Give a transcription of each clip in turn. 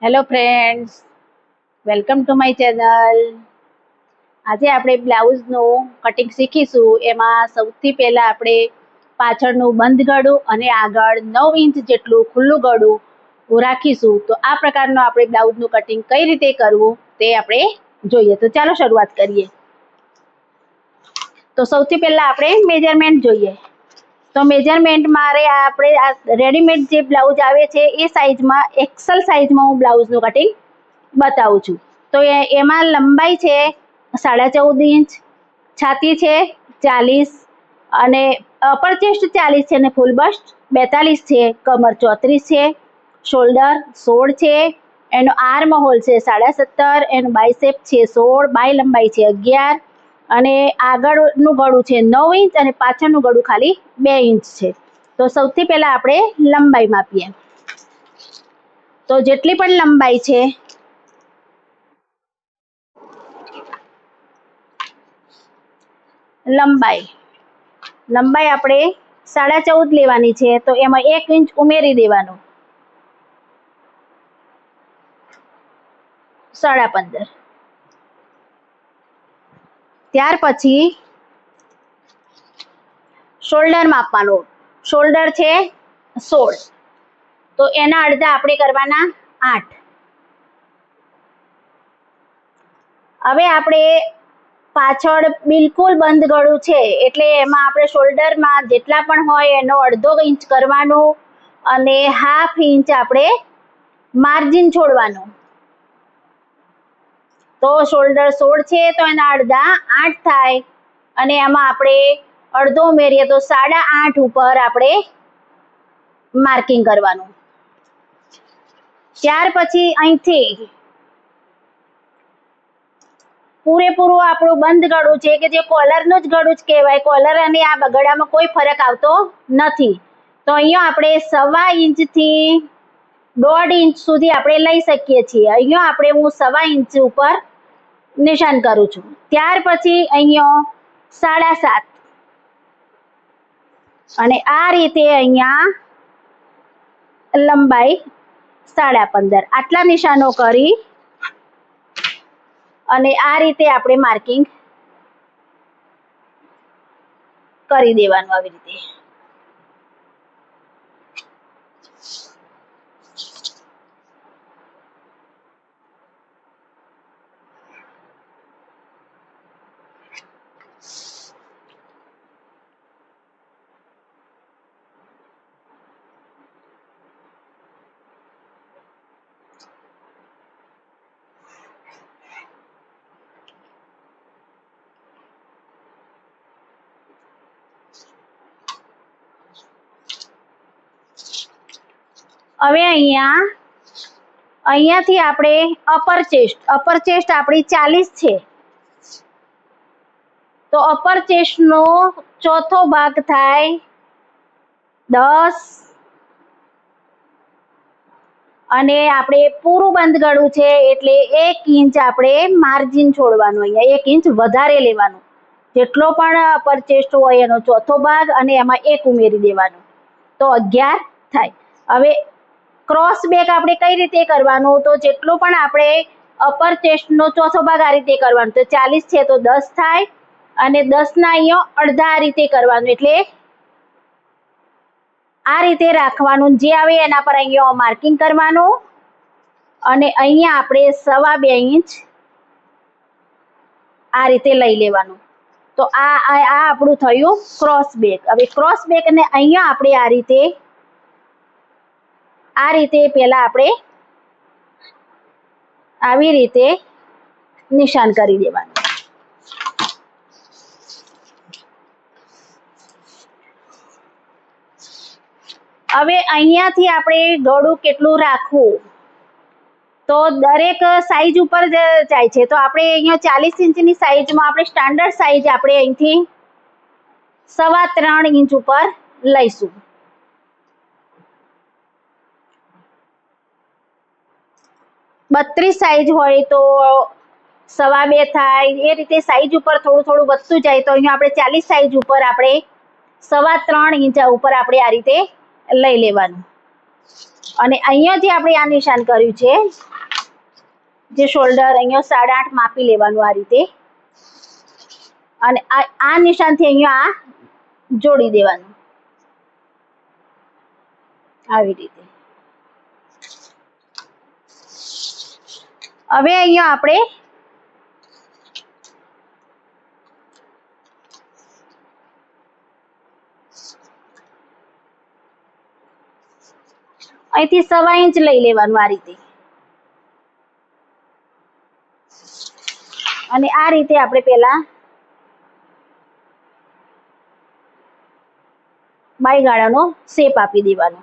Hello friends, welcome to my channel. આજે આપણે બ્લાઉઝનું cutting શીખીશું. એમાં સૌથી પહેલાં આપણે પાછળનું બંધ ગળું અને આગળ 9 ઇંચ જેટલું ખુલ્લું ગળું રાખીશું. તો આ પ્રકારનું આપણે બ્લાઉઝનું કટિંગ કઈ રીતે કરવું તે આપણે જોઈએ. તો ચાલો શરૂઆત કરીએ. તો સૌથી પહેલાં આપણે મેજરમેન્ટ જોઈએ. તો મેજરમેન્ટ મારે આપણે આ રેડીમેડ જે બ્લાઉઝ આવે છે એ સાઇઝમાં એક્સેલ સાઇઝમાં હું બ્લાઉઝનું કટિંગ બતાવું છું. તો એમાં લંબાઈ છે 14.5 ઇંચ, છાતી છે 40 અને અપર ચેસ્ટ 40 છે અને ફૂલ બસ્ટ 42 છે, કમર 34 છે, શોલ્ડર 16 છે, એનો આર્મ હોલ છે 17.5, એનો બાયસેપ છે 16, બાય લંબાઈ છે 11 અને આગળનું ગળું છે 9 ઇંચ અને પાછળનું ગળું ખાલી 2 ઇંચ છે. તો સૌથી પહેલા આપણે લંબાઈ માપીએ. તો જેટલી પણ લંબાઈ છે લંબાઈ આપણે 14.5 લેવાની છે. તો એમાં 1 ઇંચ ઉમેરી દેવાનું, 15.5. ત્યાર પછી શોલ્ડર માપવાનું. શોલ્ડર છે 16, તો એના અડધા આપણે કરવાના 8. હવે આપણે પાછળ બિલકુલ બંધ ગળું છે એટલે એમાં આપણે શોલ્ડરમાં જેટલા પણ હોય એનો અડધો ઇંચ કરવાનું અને 1/2 ઇંચ આપણે માર્જિન છોડવાનું. તો શોલ્ડર 16 છે તો એના અડધા 8 થાય અને એમાં આપણે અડધો ઉમેરીએ તો 8.5 ઉપર આપણે માર્કિંગ કરવાનું. ત્યાર પછી અહીંથી પૂરેપૂરું આપણું બંધ ગળું છે કે જે કોલરનું જ ગળું જ કહેવાય. કોલર અને આ ગળામાં કોઈ ફરક આવતો નથી. તો અહીંયા આપણે 1.25 ઇંચથી 1.5 ઇંચ સુધી આપણે લઈ શકીએ છીએ. અહીંયા આપણે હું 1.25 ઇંચ ઉપર નિશાન કરું છું. ત્યાર પછી અહીંયા 7.5 અને આ રીતે અહીંયા લંબાઈ 15.5. આટલા નિશાનો કરી અને આ રીતે આપણે માર્કિંગ કરી દેવાનું આવી રીતે. હવે અહીંયાથી આપણે અપર ચેસ્ટ આપણી 40 છે. તો અપર ચેસ્ટનો ચોથો ભાગ થાય 10 અને આપણે પૂરું બંધ ગળું છે એટલે 1 ઇંચ આપણે માર્જિન છોડવાનું. અહીંયા 1 ઇંચ વધારે લેવાનું. જેટલો પણ અપર ચેસ્ટ હોય એનો ચોથો ભાગ અને એમાં 1 ઉમેરી દેવાનું તો 11 થાય. હવે ક્રોસ બેક આપણે કઈ રીતે કરવાનું? તો જેટલું પણ આપણે અપર ચેસ્ટનો ચોથો ભાગ આ રીતે કરવાનું. તો 40 છે તો 10 થાય અને 10 ના અહીંયા અડધા આ રીતે કરવાનું. એટલે આ રીતે રાખવાનું. જે આવે એના પર અહીંયા માર્કિંગ કરવાનું અને અહીંયા આપણે 2.25 ઇંચ આ રીતે લઈ લેવાનું. તો આ આપણું થયું ક્રોસ બેક. હવે ક્રોસ બેક ને અહીંયા આપણે આ રીતે પહેલા આપણે આવી રીતે નિશાન કરી દેવાનું. હવે અહીંયાથી આપણે ગળું કેટલું રાખવું તો દરેક સાઈઝ ઉપર જાય છે. તો આપણે અહીંયા 40 ઇંચની સાઈઝમાં આપણે સ્ટાન્ડર્ડ સાઈઝ આપણે અહીંથી 3.25 ઇંચ ઉપર લઈશું. બત્રીસ સાઈઝ હોય તો 2.25 થાય. એ રીતે સાઈઝ ઉપર થોડું થોડું વધતું જાય. તો અહીંયા આપણે 40 સાઈઝ ઉપર આપણે 3.25 ઇંચ ઉપર આપણે આ રીતે લઈ લેવાનું. અને અહીંયાથી આપણે આ નિશાન કર્યું છે, જે શોલ્ડર અહીંયા 8.5 માપી લેવાનું આ રીતે, અને આ નિશાનથી અહીંયા આ જોડી દેવાનું આવી રીતે. હવે અહીંયા આપણે અહીંથી 1.25 ઇંચ લઈ લેવાનું આ રીતે, અને આ રીતે આપણે પેલા બાયગાળાનો શેપ આપી દેવાનો.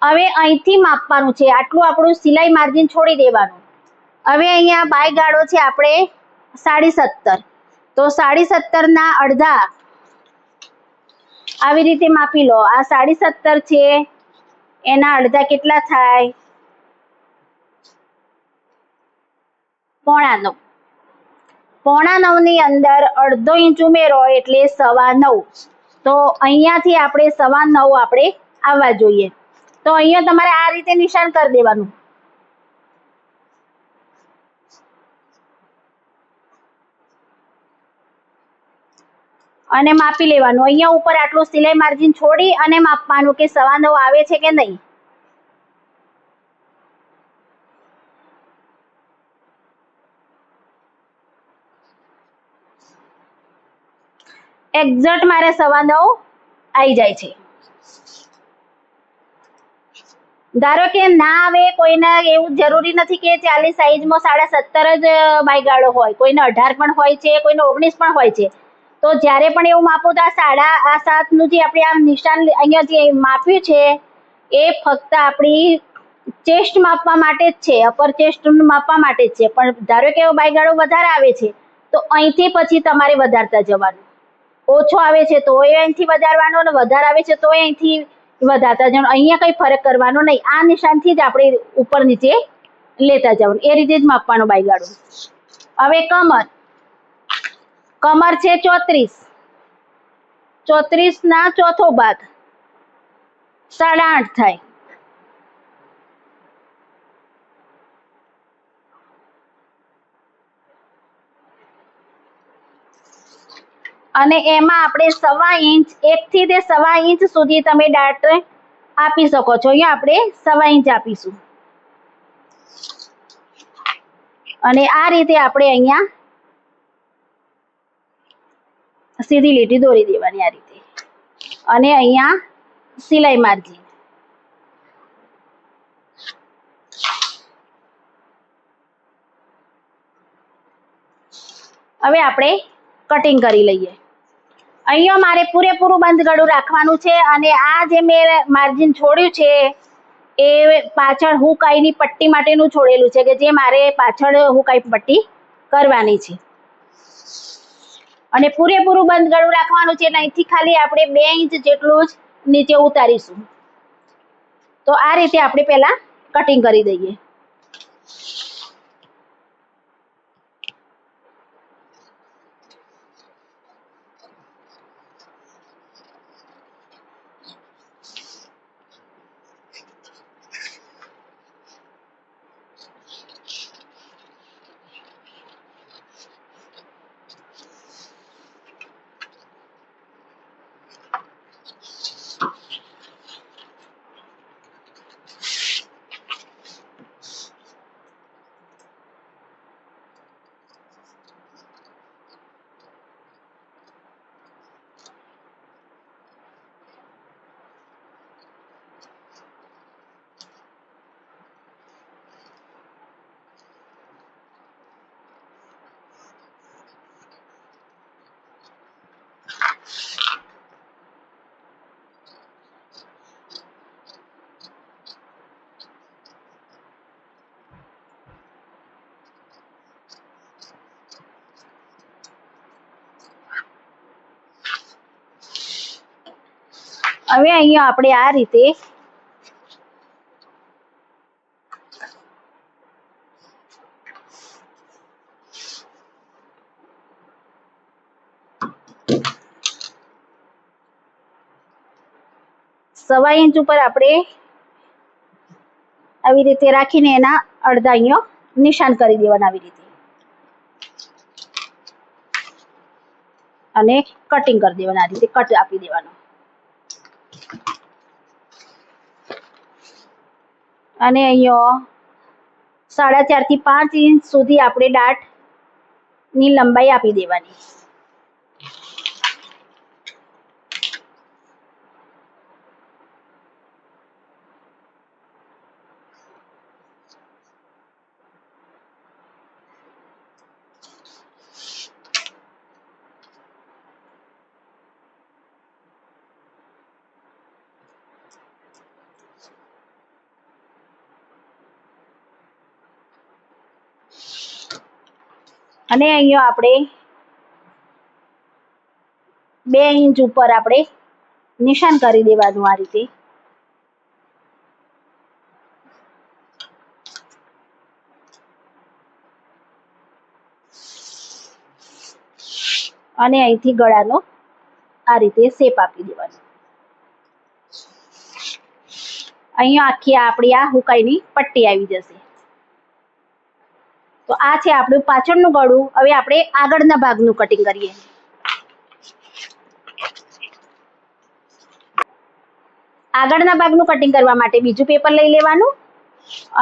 હવે અહીંથી માપવાનું છે, આટલું આપણું સિલાઈ માર્જિન છોડી દેવાનું. હવે અહીંયા બાયગાળો છે આપણે 17.5, તો 17.5 ના અડધા આવી રીતે માપી લો. આ 17.5 છે, એના અડધા કેટલા થાય? 8.25. 8.25 ની અંદર અડધો ઇંચ ઉમેરો એટલે 9.25. તો અહીંયાથી આપણે 9.25 આપણે આવવા જોઈએ. તો અહીંયા તમારે આ રીતે નિશાન કરી દેવાનું અને માપી લેવાનું. અહીંયા ઉપર આટલું સિલાઈ માર્જિન છોડી અને માપવાનું કે 9.25 આવે છે કે નહીં. એક્ઝેક્ટ મારે 9.25 આવી જાય છે. ધારો કે ના આવે, કોઈને એવું જરૂરી નથી કે 40 સાઈઝમાં 17.5 જ બાયગાળો હોય, કોઈને 18 પણ હોય છે, કોઈને 19 પણ હોય છે. તો જ્યારે પણ એવું માપો તો આ 7.5 નું જે આપણે આ નિશાન અહીંયા જે માપ્યું છે એ ફક્ત આપણી ચેસ્ટ માપવા માટે જ છે, અપર ચેસ્ટ માપવા માટે જ છે. પણ ધારો કે બાયગાળો વધારે આવે છે તો અહીંથી પછી તમારે વધારતા જવાનું. ઓછો આવે છે તો અહીંથી વધારવાનો, અને વધારે આવે છે તો અહીંથી વધારતા જવાનું. અહીંયા કઈ ફરક કરવાનો નહીં. આ નિશાનથી જ આપણે ઉપર નીચે લેતા જવાનું. એ રીતે જ માપવાનો બાયગાળો. હવે કમર છે 34 ના ચોથો ભાગ 8.5 થાય. અને એમાં આપણે 1.25 ઇંચ, 1 થી તે 1.25 ઇંચ સુધી તમે ડાર્ટ આપી શકો છો. અહીંયા આપણે 1.25 ઇંચ આપીશું, અને આ રીતે આપણે અહીંયા સીધી લીટી દોરી દેવાની આ રીતે, અને અહીંયા સિલાઈ માર્જિન. હવે આપણે કટિંગ કરી લઈએ. અહીંયા મારે પૂરેપૂરું બંધ ગળું રાખવાનું છે, અને આ જે મેં માર્જિન છોડ્યું છે એ પાછળ હુકાઈની પટ્ટી માટેનું છોડેલું છે, કે જે મારે પાછળ હુકાઈ પટ્ટી કરવાની છે. અને પૂરેપૂરું બંધ ગળું રાખવાનું છે, અહીંથી ખાલી આપણે 2 ઇંચ જેટલું જ નીચે ઉતારીશું. તો આ રીતે આપણે પહેલા કટિંગ કરી દઈએ. હવે અહીંયા આપણે આ રીતે 1.25 ઇંચ ઉપર આપણે આવી રીતે રાખીને એના અડધા અહીંયા નિશાન કરી દેવાના આવી રીતે અને કટિંગ કરી દેવાના, આ રીતે કટ આપી દેવાનો અને અહીંયા 4.5 થી 5 ઇંચ સુધી આપણે દાંતની લંબાઈ આપી દેવાની. અને અહીંયા આપણે 2 ઇંચ ઉપર આપણે નિશાન કરી દેવાનું આ રીતે અને અહીંથી ગળાનો આ રીતે શેપ આપી દેવાનો. અહીંયા આખી આપણી આ હુકાઈની પટ્ટી આવી જશે. તો આ છે આપણું પાછળનું ગળું. હવે આપણે આગળના ભાગનું કટિંગ કરીએ. આગળના ભાગનું કટિંગ કરવા માટે બીજું પેપર લઈ લેવાનું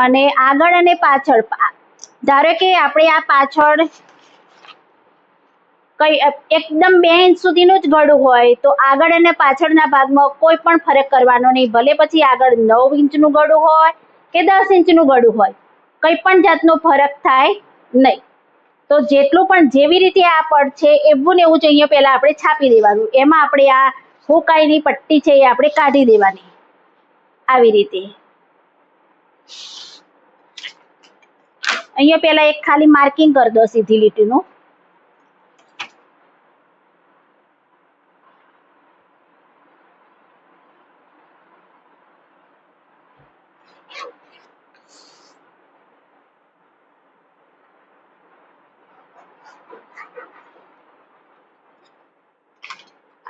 અને આગળ અને પાછળ, ધારો કે આપણે આ પાછળ એકદમ 2 ઇંચ સુધીનું જ ગળું હોય તો આગળ અને પાછળના ભાગમાં કોઈ પણ ફરક કરવાનો નહીં. ભલે પછી આગળ 9 ઇંચનું ગળું હોય કે 10 ઇંચનું ગળું હોય, કંઈ પણ જાતનો ફરક થાય નહીં. તો જેટલું પણ જેવી રીતે આ પડ છે એવું ને એવું જ અહીંયા પહેલા આપણે છાપી દેવાનું. એમાં આપણે આ હુકાઈની પટ્ટી છે એ આપણે કાઢી દેવાની આવી રીતે. અહીંયા પહેલા એક ખાલી માર્કિંગ કરી દો સીધી લીટીનું.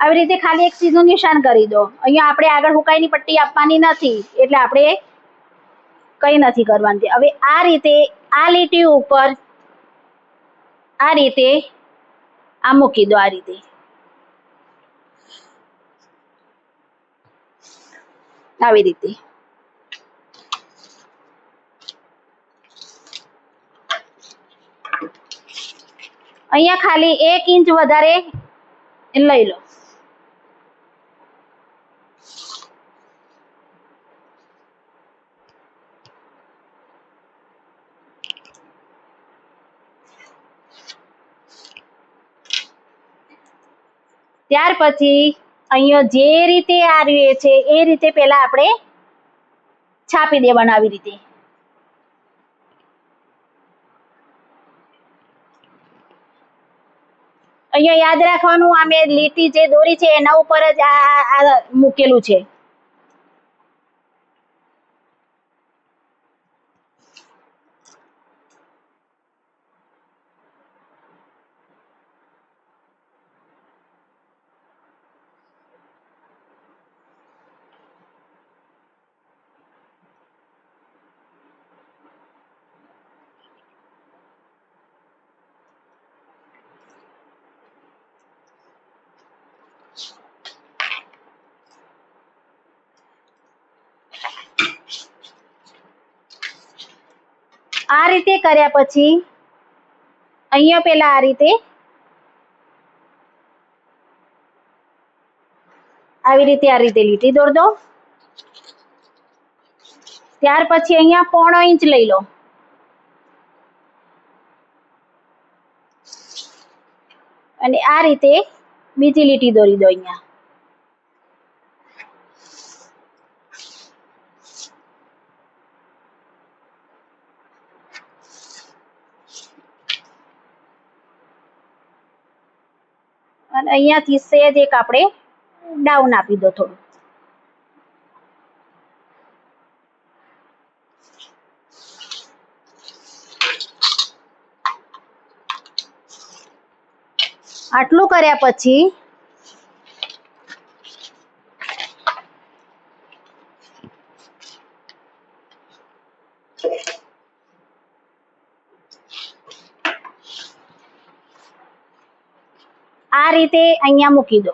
આવી રીતે ખાલી એક સીધું નિશાન કરી દો. અહીંયા આપણે આગળ હુકાઈની પટ્ટી આપવાની નથી એટલે આપણે કંઈ નથી કરવાનું. હવે આ રીતે આ લીટી ઉપર આ રીતે આ મૂકી દો. આ રીતે આવી રીતે અહીંયા ખાલી 1 ઇંચ વધારે લઈ લો. ત્યાર પછી અહીંયા જે રીતે આ રહે છે એ રીતે પહેલા આપણે છાપી દેવાનું આવી રીતે. અહીંયા યાદ રાખવાનું, આ મેં લીટી જે દોરી છે એના ઉપર જ આ મૂકેલું છે. આ રીતે કર્યા પછી અહીંયા પહેલા આ રીતે આવી રીતે આ રીતે લીટી દોર દો. ત્યાર પછી અહીંયા 0.5 ઇંચ લઈ લો અને આ રીતે બીજી લીટી દોરી દો અહીંયા. અને અહીંયાથી સહેજ એક આપણે ડાઉન આપી દો થોડું. આટલું કર્યા પછી આ રીતે અહીંયા મૂકી દો,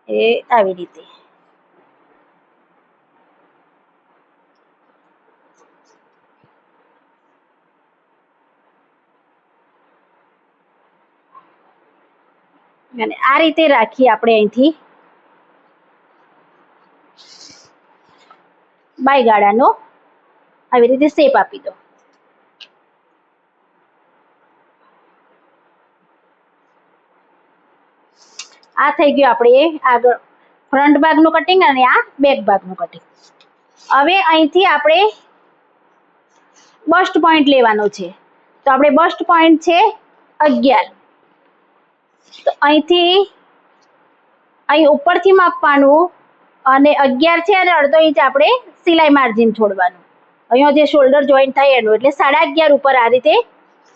એ આવી રીતે. અને આ રીતે રાખી આપણે અહીંથી બાયગાળાનો આવી રીતે શેપ આપી દો. આ થઈ ગયું આપણે આગળ ફ્રન્ટ ભાગનું કટિંગ અને આ બેક ભાગનું કટિંગ. હવે અહીંથી આપણે બસ્ટ પોઈન્ટ લેવાનો છે. તો આપણે બસ્ટ પોઈન્ટ છે 11. તો અહીંથી અહીં ઉપરથી માપવાનું અને 11 છે અને અડધો ઇંચ આપણે સિલાઈ માર્જિન છોડવાનું. અહીંયા જે શોલ્ડર જોઈન્ટ થાય એનું, એટલે 11.5 ઉપર આ રીતે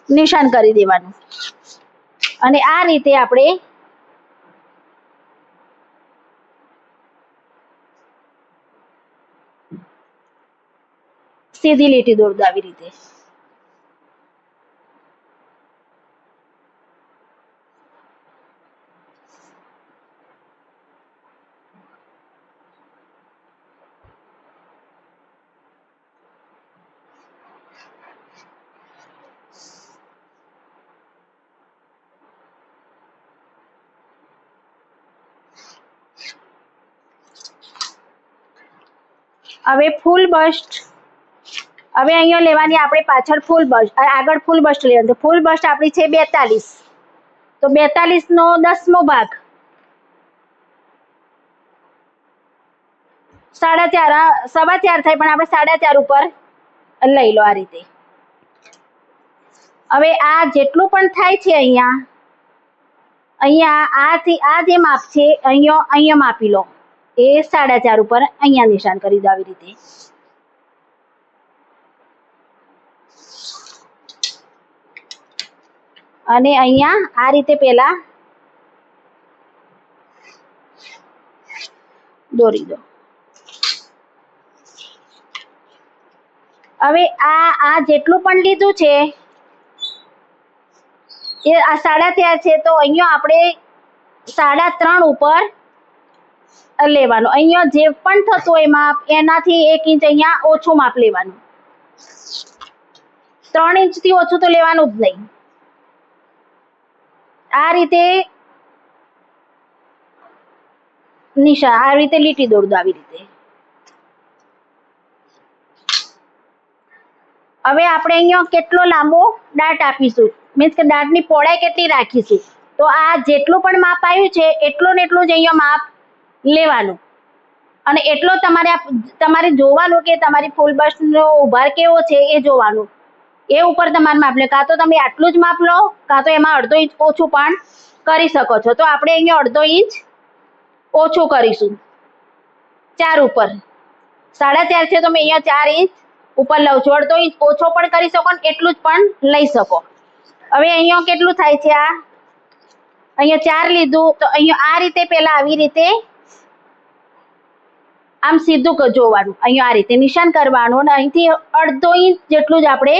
નિશાન કરી દેવાનું. અને આ રીતે આપણે સીધી લીટી દોરી દો આવી રીતે. હવે ફૂલ બસ્ટ, હવે અહીંયા લેવાની આપણે પાછળ ફૂલ બસ્ટ, આગળ ફૂલ બસ્ટ લેવાની. તો ફૂલ બસ્ટ આપણી છે 42. તો 42 નો 10મો ભાગ 4.5, 4.25 થાય, પણ આપણે 4.5 ઉપર લઈ લો આ રીતે. હવે આ જેટલું પણ થાય છે અહીંયા આ જે માપ છે અહીંયા માપી લો. એ 4.5 ઉપર અહીંયા નિશાન કરી દો આવી રીતે. અને અહીંયા આ રીતે પેલા દોરી દો. હવે આ જેટલું પણ લીધું છે એ આ 4.5 છે, તો અહીંયા આપણે 3.5 ઉપર લેવાનું. અહીંયા જે પણ થતું હોય માપ એનાથી 1 ઇંચ અહીંયા ઓછું માપ લેવાનું. 3 ઇંચથી ઓછું તો લેવાનું જ નહીં. આ રીતે નિશાન, આ રીતે લીટી દોરી દો આવી રીતે. હવે આપણે અહીંયા કેટલો લાંબો ડાટ આપીશું, મીન્સ કે ડાટની પહોળાઈ કેટલી રાખીશું. તો આ જેટલું પણ માપ આવ્યું છે એટલું ને એટલું જ અહીંયા માપ લેવાનું. અને એટલો તમારે જોવાનું કે તમારી ફૂલ બસ્ટનો ઉભાર કેવો છે એ જોવાનું. એ ઉપર તમારે માપ લે, કાં તો તમે આટલું જ માપ લો, કાં તો એમાં અડધો ઇંચ ઓછું પણ કરી શકો છો. તો આપણે અહીંયા અડધો ઇંચ ઓછું કરીશું 4 ઉપર. 4.5 છે તો મેં અહીંયા 4 ઇંચ ઉપર લઉં છું. અડધો ઇંચ ઓછો પણ કરી શકો ને એટલું જ પણ લઈ શકો. હવે અહીંયા કેટલું થાય છે, અહીંયા 4 લીધું, તો અહીંયા આ રીતે પેલા આવી રીતે આમ સીધું જોવાનું. અહીંયા આ રીતે નિશાન કરવાનું અને અહીંથી અડધો ઇંચ જેટલું જ આપણે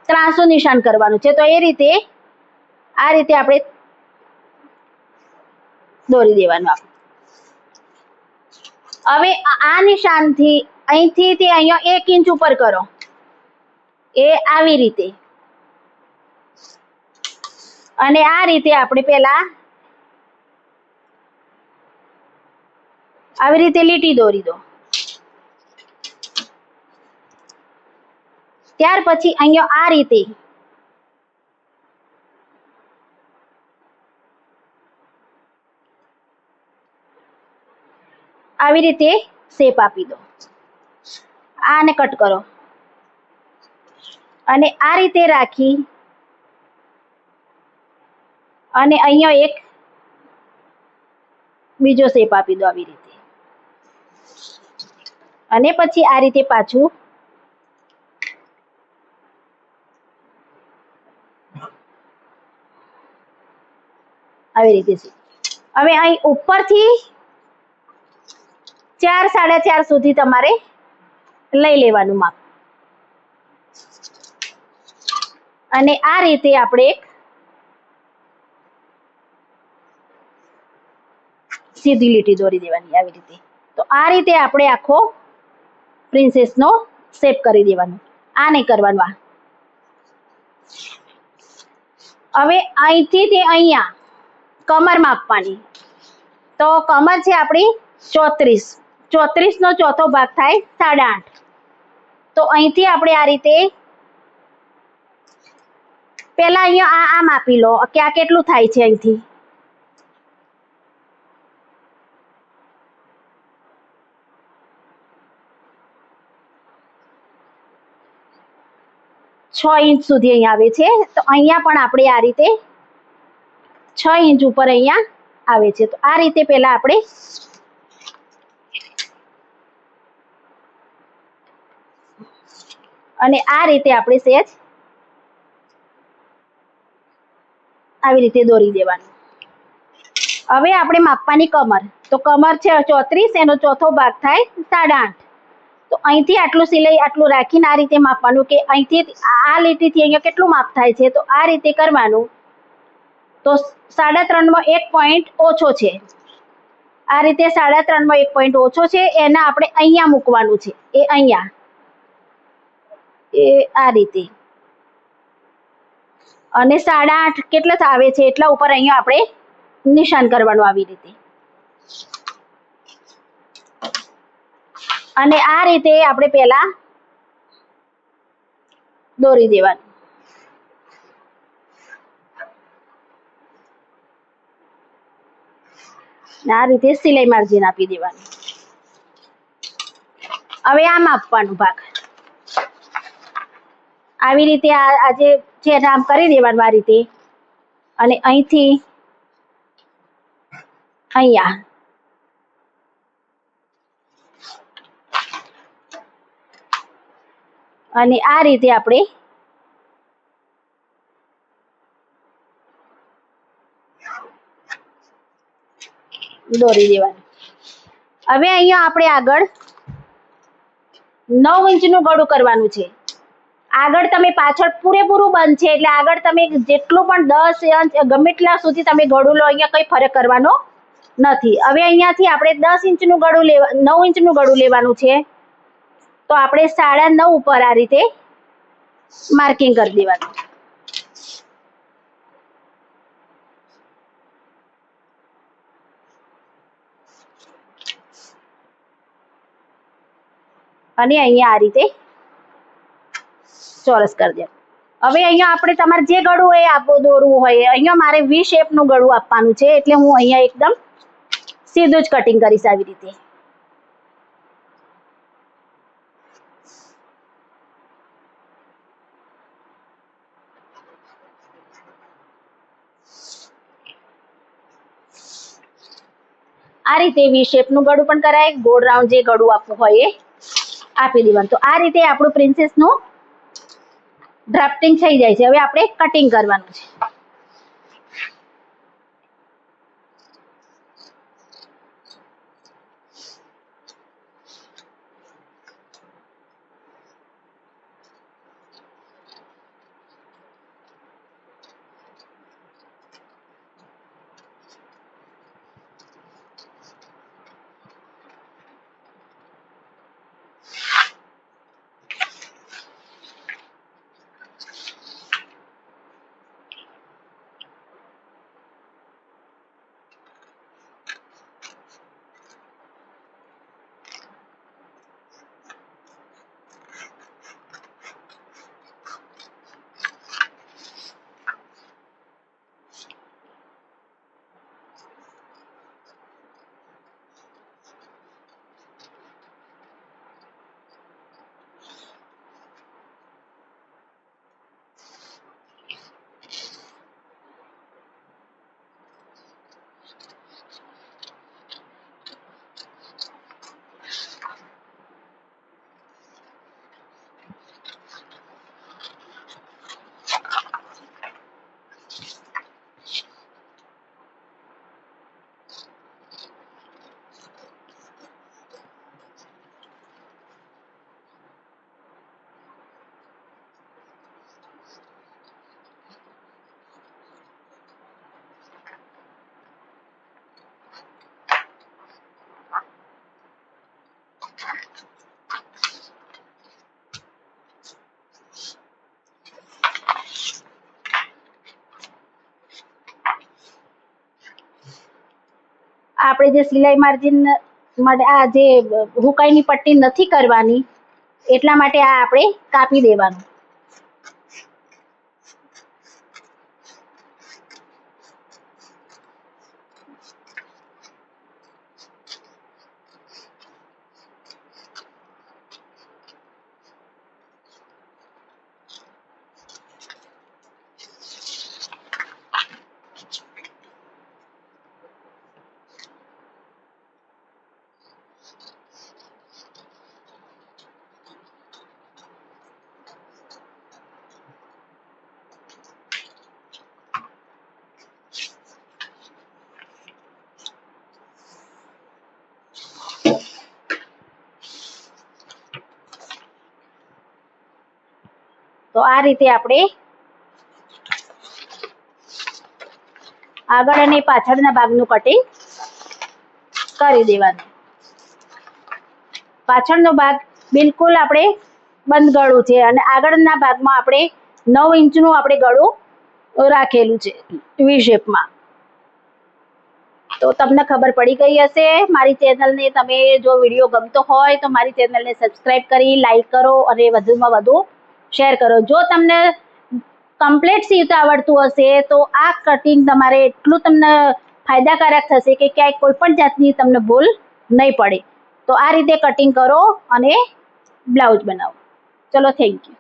ત્રાંસું નિશાન કરવાનું છે. તો એ રીતે આ રીતે આપણે દોરી દેવાનું. હવે આ નિશાનથી અહીંથી તે અહીંયા 1 ઇંચ ઉપર કરો, એ આવી રીતે. અને આ રીતે આપણે પેલા આવી રીતે લીટી દોરી દો. ત્યાર પછી અહીંયા આ રીતે આવી રીતે શેપ આપી દો. આને કટ કરો અને આ રીતે રાખી અને અહીંયા એક બીજો શેપ આપી દો આવી રીતે. અને પછી આ રીતે પાછું આવી રીતે. હવે અહીં ઉપરથી 4, 4.5 સુધી તમારે લઈ લેવાનું માપ. અને આ રીતે આપણે એક સીધી લીટી દોરી દેવાની આવી રીતે. તો આ રીતે આપણે આખો પ્રિન્સેસનો શેપ કરી દેવાનો. આ નહીં કરવાનું. હવે અહીંથી તે અહીંયા કમર માપવાની. તો કમર છે આપણી 34. 34 નો ચોથો ભાગ થાય 8.5. તો અહીંથી આપણે આ રીતે પેલા અહીંયા આ માપી લો કે આ કેટલું થાય છે. અહીંથી 6 ઇંચ સુધી અહીંયા આવે છે. તો અહીંયા પણ આપણે આ રીતે 6 ઇંચ ઉપર અહીંયા આવે છે. તો આ રીતે પેલા આપણે અને આ રીતે આપણે સહેજ આવી રીતે દોરી દેવાનું. હવે આપણે માપવાની કમર. તો કમર છે 34, એનો ચોથો ભાગ થાય 8.5. તો અહીંથી આટલું સિલાઈ આટલું રાખીને આ રીતે માપવાનું કે અહીંથી આ લીટીથી અહીંયા કેટલું માપ થાય છે. તો આ રીતે કરવાનું. તો 3.5 માં 1 પોઈન્ટ ઓછો છે. આ રીતે 3.5 માં 1 પોઈન્ટ ઓછો છે, એને આપણે અહીંયા મૂકવાનું છે. એ અહીંયા એ આ રીતે અને 8.5 કેટલા આવે છે એટલા ઉપર અહીંયા આપણે નિશાન કરવાનું આવી રીતે. અને આ રીતે આપણે પહેલા દોરી દેવાનું. આ રીતે સિલાઈ માર્જિન આપી દેવાનું. હવે આમ આપવાનું ભાગ આવી રીતે આ જે છે આમ કરી દેવાનું આ રીતે. અને અહીંથી અહીંયા અને આ રીતે આપણે દોરી દેવાનું. હવે અહીંયા આપણે આગળ 9 ઇંચનું ગળું કરવાનું છે. આગળ તમે પાછળ પૂરેપૂરું બંધ છે એટલે આગળ તમે જેટલું પણ 10 ઇંચ ગમે એટલા સુધી તમે ગળું લો, અહીંયા કંઈ ફરક કરવાનો નથી. હવે અહીંયાથી આપણે 10 ઇંચનું ગળું 9 ઇંચનું ગળું લેવાનું છે. તો આપણે 9.5 ઉપર આ રીતે માર્કિંગ કરી દેવાનું. અને અહીંયા આ રીતે ચોરસ કરી દે. હવે અહીંયા આપણે તમારે જે ગળું હોય દોરવું હોય. અહીંયા મારે વી શેપનું ગળું આપવાનું છે એટલે હું અહીંયા એકદમ સીધું જ કટિંગ કરીશ આવી રીતે. આ રીતે વી શેપનું ગળું પણ કરાય, ગોળ રાઉન્ડ જે ગળું આપવું હોય એ આપી દેવાનું. તો આ રીતે આપણું પ્રિન્સેસનું ડ્રાફ્ટિંગ થઈ જાય છે. હવે આપણે કટિંગ કરવાનું છે. આપણે જે સિલાઈ માર્જિન માટે આ જે હુકાઈની પટ્ટી નથી કરવાની એટલા માટે આ આપણે કાપી દેવાનું. તો આ રીતે આપણે આગળ અને પાછળના ભાગનું કટિંગ કરી દેવાનું. પાછળનો ભાગ બિલકુલ આપણે બંધ ગળું છે અને આગળના ભાગમાં આપણે 9 ઇંચનું આપણે ગળું રાખેલું છે વી શેપમાં. તો તમને ખબર પડી ગઈ હશે. મારી ચેનલને તમે જો વિડીયો ગમતો હોય તો મારી ચેનલને સબસ્ક્રાઇબ કરી લાઈક કરો અને વધુમાં વધુ શેર કરો. જો તમને કમ્પ્લીટ સીવતા આવડતું હશે તો આ કટિંગ તમારે એટલું તમને ફાયદાકારક થશે કે ક્યાંય કોઈ પણ જાતની તમને ભૂલ નહીં પડે. તો આ રીતે કટિંગ કરો અને બ્લાઉઝ બનાવો. ચલો, થેન્ક યુ.